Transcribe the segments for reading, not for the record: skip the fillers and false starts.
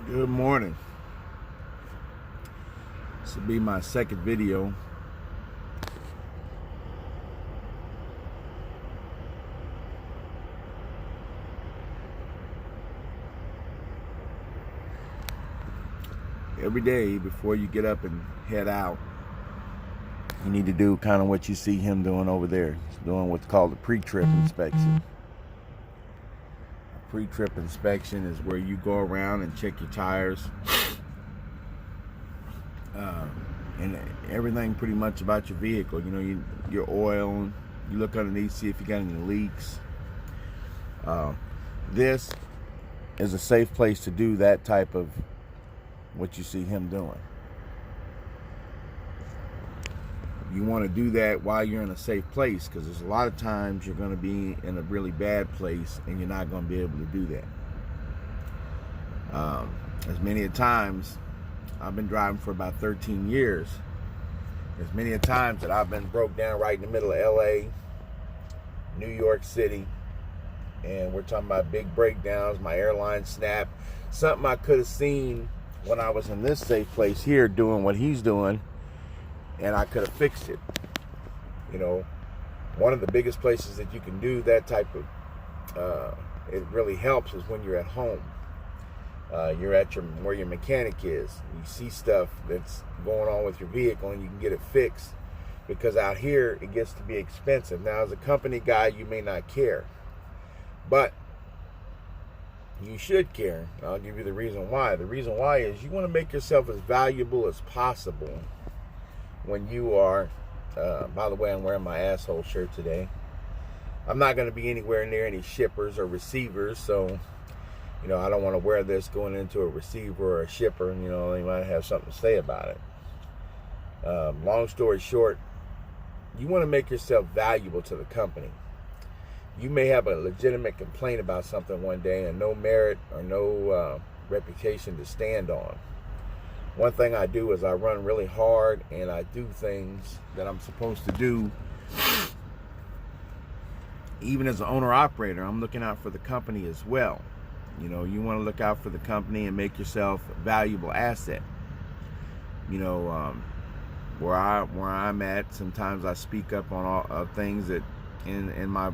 Good morning. This will be my second video. Every day before you get up and head out, you need to do kind of what you see him doing over there. He's doing what's called a pre-trip inspection. A pre-trip inspection is where you go around and check your tires and everything pretty much about your vehicle. You know, your oil, you look underneath, see if you got any leaks. This is a safe place to do that type of what you see him doing. You want to do that while you're in a safe place, because there's a lot of times you're going to be in a really bad place and you're not going to be able to do that. As many a times, I've been driving for about 13 years. There's many a times that I've been broke down right in the middle of LA, New York City, and we're talking about big breakdowns. My airline snapped. Something I could have seen when I was in this safe place here doing what he's doing, and I could have fixed it. You know, one of the biggest places that you can do that type of, it really helps, is when you're at home. You're at where your mechanic is. You see stuff that's going on with your vehicle and you can get it fixed, because out here it gets to be expensive. Now, as a company guy, you may not care, but you should care. I'll give you the reason why. The reason why is you want to make yourself as valuable as possible when you are, by the way, I'm wearing my asshole shirt today. I'm not going to be anywhere near any shippers or receivers, so, you know, I don't want to wear this going into a receiver or a shipper, and, you know, they might have something to say about it. Long story short, you want to make yourself valuable to the company. You may have a legitimate complaint about something one day and no merit or no reputation to stand on. One thing I do is I run really hard and I do things that I'm supposed to do. Even as an owner-operator, I'm looking out for the company as well. You know, you want to look out for the company and make yourself a valuable asset. You know, where I'm at, sometimes I speak up on all things that in my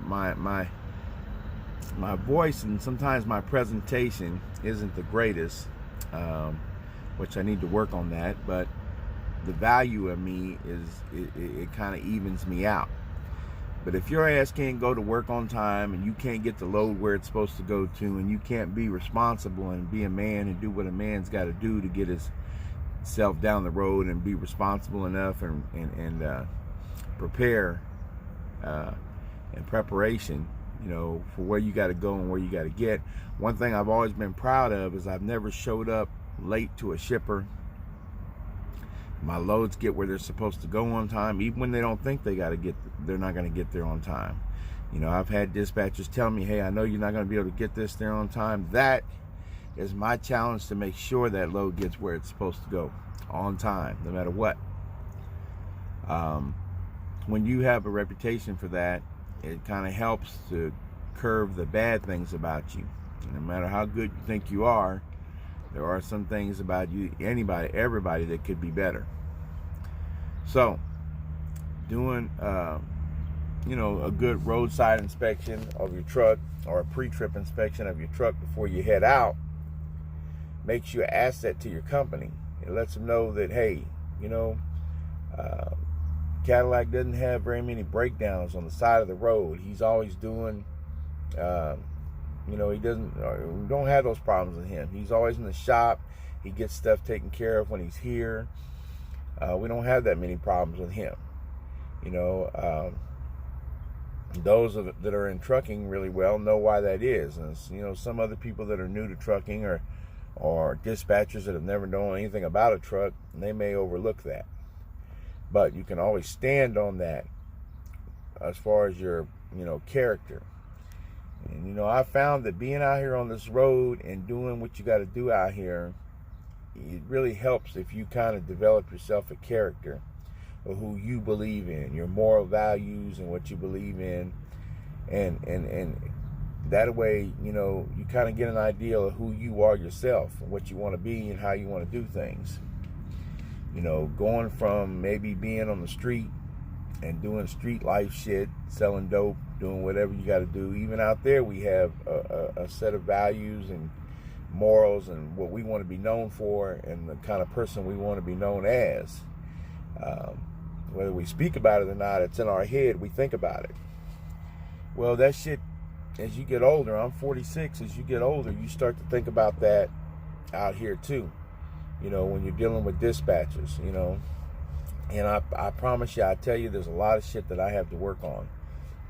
voice, and sometimes my presentation isn't the greatest, which I need to work on that, but the value of me is it kind of evens me out. But if your ass can't go to work on time and you can't get the load where it's supposed to go to, and you can't be responsible and be a man and do what a man's got to do to get himself down the road and be responsible enough and prepare in preparation, you know, for where you got to go and where you got to get. One thing I've always been proud of is I've never showed up late to a shipper. My loads get where they're supposed to go on time, even when they don't think they're not going to get there on time. You know, I've had dispatchers tell me, hey, I know you're not going to be able to get this there on time. That is my challenge, to make sure that load gets where it's supposed to go on time, no matter what. When you have a reputation for that, it kind of helps to curb the bad things about you. No matter how good you think you are, there are some things about you, everybody, that could be better. So, doing, you know, a good roadside inspection of your truck, or a pre-trip inspection of your truck before you head out, makes you an asset to your company. It lets them know that, hey, you know, Cadillac doesn't have very many breakdowns on the side of the road. He's always doing, you know, we don't have those problems with him. He's always in the shop. He gets stuff taken care of when he's here. We don't have that many problems with him. You know, those that are in trucking really well know why that is. And, you know, some other people that are new to trucking, or dispatchers that have never known anything about a truck, they may overlook that. But you can always stand on that as far as your, you know, character. And, you know, I found that being out here on this road and doing what you got to do out here, it really helps if you kind of develop yourself a character of who you believe in, your moral values and what you believe in. And That way, you know, you kind of get an idea of who you are yourself, and what you want to be, and how you want to do things. You know, going from maybe being on the street and doing street life shit, selling dope, doing whatever you got to do. Even out there, we have a set of values and morals and what we want to be known for, and the kind of person we want to be known as. Whether we speak about it or not, it's in our head. We think about it. Well, that shit, as you get older, I'm 46, as you get older, you start to think about that out here too. You know, when you're dealing with dispatchers, you know. And I promise you, I tell you, there's a lot of shit that I have to work on.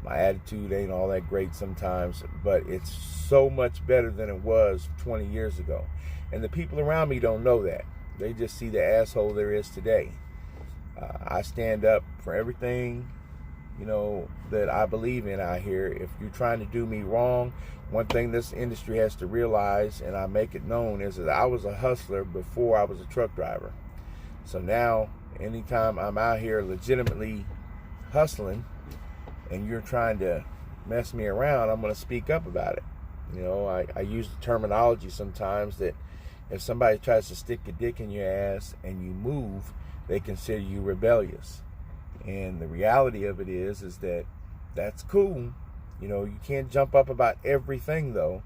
My attitude ain't all that great sometimes, but it's so much better than it was 20 years ago. And the people around me don't know that. They just see the asshole there is today. I stand up for everything, you know, that I believe in out here. If you're trying to do me wrong, one thing this industry has to realize, and I make it known, is that I was a hustler before I was a truck driver. So now, anytime I'm out here legitimately hustling and you're trying to mess me around, I'm going to speak up about it. You know, I use the terminology sometimes that if somebody tries to stick a dick in your ass and you move, they consider you rebellious. And the reality of it is that that's cool. You know, you can't jump up about everything though.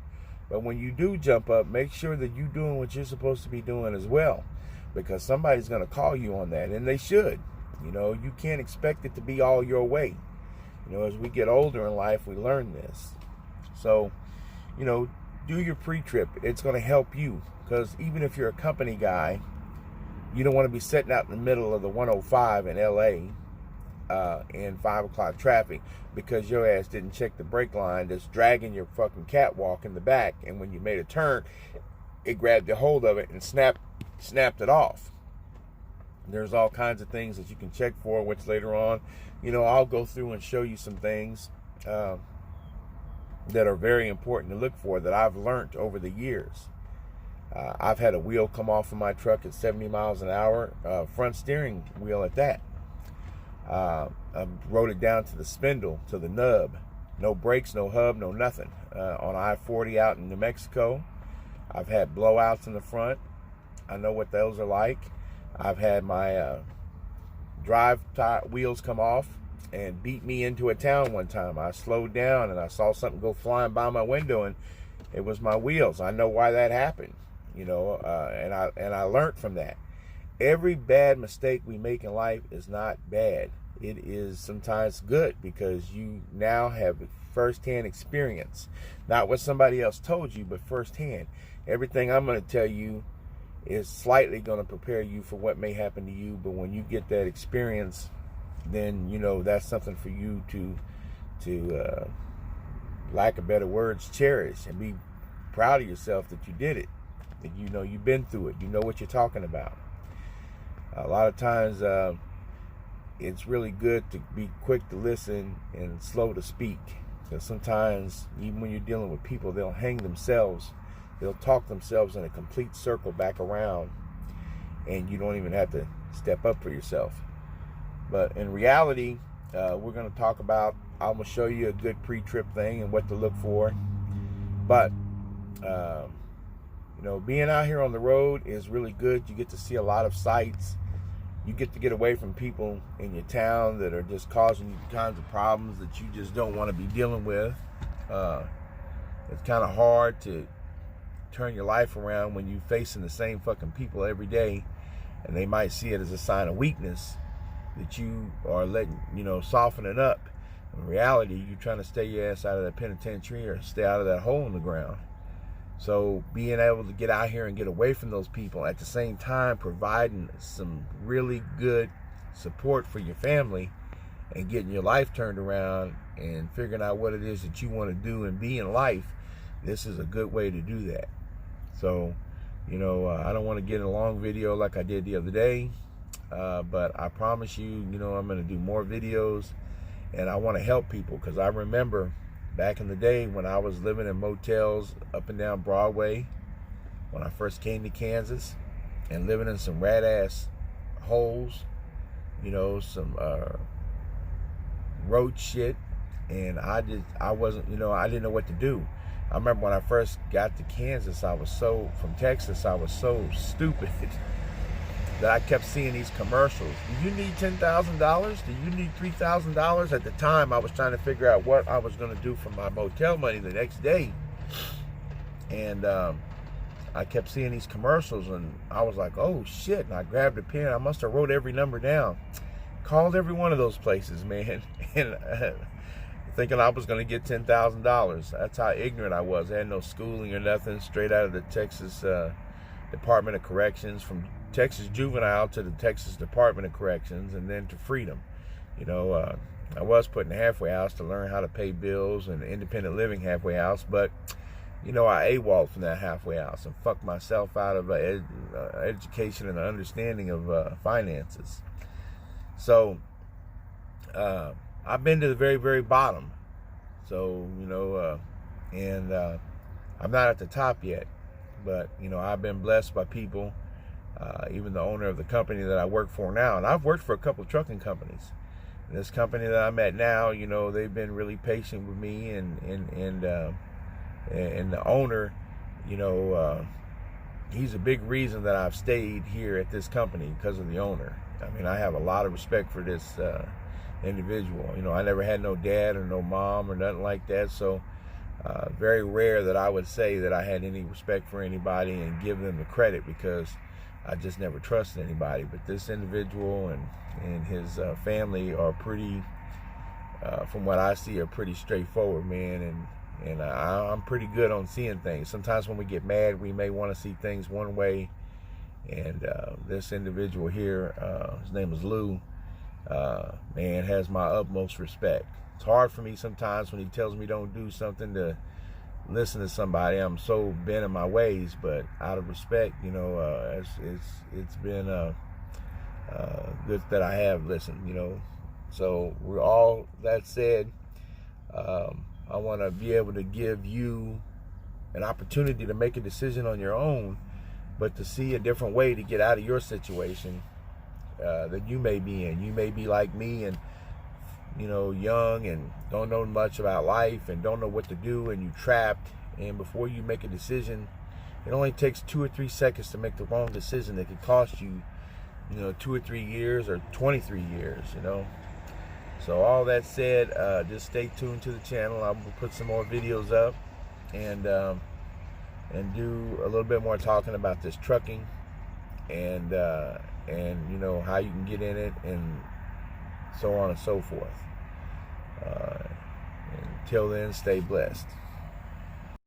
But when you do jump up, make sure that you're doing what you're supposed to be doing as well. Because somebody's going to call you on that, and they should. You know, you can't expect it to be all your way. You know, as we get older in life, we learn this. So, you know, do your pre-trip. It's going to help you, because even if you're a company guy, you don't want to be sitting out in the middle of the 105 in LA in 5 o'clock traffic because your ass didn't check the brake line that's dragging your fucking catwalk in the back, and when you made a turn, it grabbed a hold of it and snapped it off. There's all kinds of things that you can check for, which later on, you know, I'll go through and show you some things that are very important to look for that I've learned over the years. I've had a wheel come off of my truck at 70 miles an hour, front steering wheel at that. I wrote it down to the spindle, to the nub. No brakes, no hub, no nothing. On I-40 out in New Mexico, I've had blowouts in the front. I know what those are like. I've had my drive wheels come off and beat me into a town one time. I slowed down and I saw something go flying by my window, and it was my wheels. I know why that happened, you know, and I learned from that. Every bad mistake we make in life is not bad. It is sometimes good, because you now have firsthand experience. Not what somebody else told you, but firsthand. Everything I'm going to tell you is slightly going to prepare you for what may happen to you, but when you get that experience, then, you know, that's something for you to lack of better words, cherish, and be proud of yourself that you did it. That, you know, you've been through it. You know what you're talking about. A lot of times, it's really good to be quick to listen and slow to speak. Because sometimes, even when you're dealing with people, they'll hang themselves. They'll talk themselves in a complete circle back around, and you don't even have to step up for yourself. But in reality, we're going to talk about, I'm going to show you a good pre-trip thing and what to look for. But, you know, being out here on the road is really good. You get to see a lot of sights. You get to get away from people in your town that are just causing you kinds of problems that you just don't want to be dealing with. It's kind of hard to turn your life around when you're facing the same fucking people every day, and they might see it as a sign of weakness that you are letting, you know, softening up. In reality, you're trying to stay your ass out of that penitentiary or stay out of that hole in the ground. So being able to get out here and get away from those people, at the same time providing some really good support for your family and getting your life turned around and figuring out what it is that you want to do and be in life, this is a good way to do that. So, you know, I don't want to get in a long video like I did the other day, but I promise you, you know, I'm going to do more videos, and I want to help people, because I remember back in the day when I was living in motels up and down Broadway, when I first came to Kansas, and living in some rat-ass holes, you know, some road shit, And I wasn't, I didn't know what to do. I remember when I first got to Kansas, from Texas, I was so stupid that I kept seeing these commercials. Do you need $10,000? Do you need $3,000? At the time, I was trying to figure out what I was going to do for my motel money the next day. And I kept seeing these commercials, and I was like, oh shit. And I grabbed a pen. I must have wrote every number down. Called every one of those places, man. And thinking I was going to get $10,000. That's how ignorant I was. I had no schooling or nothing. Straight out of the Texas Department of Corrections, from Texas Juvenile to the Texas Department of Corrections, and then to Freedom. I was put in a halfway house to learn how to pay bills, and independent living halfway house, but I AWOL'd from that halfway house and fucked myself out of education and understanding of finances. So I've been to the very, very bottom. So, and I'm not at the top yet, but, I've been blessed by people, even the owner of the company that I work for now. And I've worked for a couple of trucking companies. And this company that I'm at now, they've been really patient with me, and the owner, he's a big reason that I've stayed here at this company, because of the owner. I mean, I have a lot of respect for this individual. I never had no dad or no mom or nothing like that, so very rare that I would say that I had any respect for anybody and give them the credit, because I just never trusted anybody. But this individual and his family are pretty, from what I see, are pretty straightforward, man, and I'm pretty good on seeing things. Sometimes when we get mad, we may want to see things one way, and this individual here, his name is Lou, man, has my utmost respect. It's hard for me sometimes when he tells me don't do something to listen to somebody. I'm so bent in my ways, but out of respect, it's been good that I have listened, So with all that said, I want to be able to give you an opportunity to make a decision on your own, but to see a different way to get out of your situation that you may be in. You may be like me, and young, and don't know much about life, and don't know what to do, and you trapped. And before you make a decision, it only takes 2 or 3 seconds to make the wrong decision that could cost you, 2 or 3 years or 23 years. So all that said, just stay tuned to the channel. I will put some more videos up, and do a little bit more talking about this trucking, and how you can get in it, and so on and so forth. Until then, stay blessed.